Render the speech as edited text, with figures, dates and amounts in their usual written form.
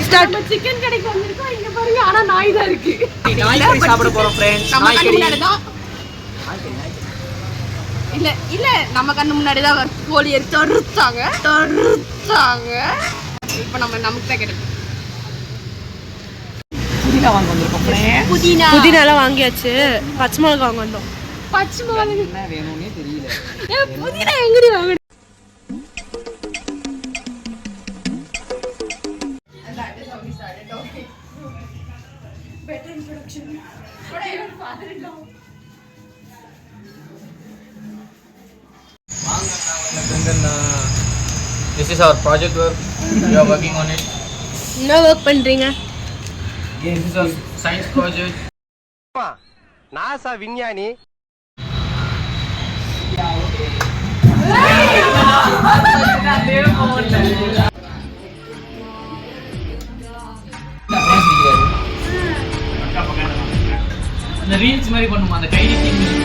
Start. Chicken கடைக்கு வந்திருக்கோம். இங்க பாருங்க, ஆனா நாய் தான் இருக்கு. நாய் கறி சாப்பிட போறோம் फ्रेंड्स. நம்ம கண்ணு முன்னாடி தான். இல்ல நம்ம கண்ணு முன்னாடி தான் கோழியை தருத்தாங்க. இப்போ நமக்கு தான் கிடைக்கும். புதினா வாங்க வந்திருக்கோம் फ्रेंड्स. புதினாலாம் வாங்கியாச்சு. பச்சை மிளகாய் வாங்க வந்தோம். பச்சை மிளகாய் என்ன வேணும்னே தெரியல. புதினா எங்கடி வாங்க? This is our project work. We are working on it. என்ன வர்க் பண்றீங்க? This is a science project. NASA விஞ்ஞானி. அந்த ரீல்ஸ் மாதிரி பண்ணுமா அந்த கைடி டீம்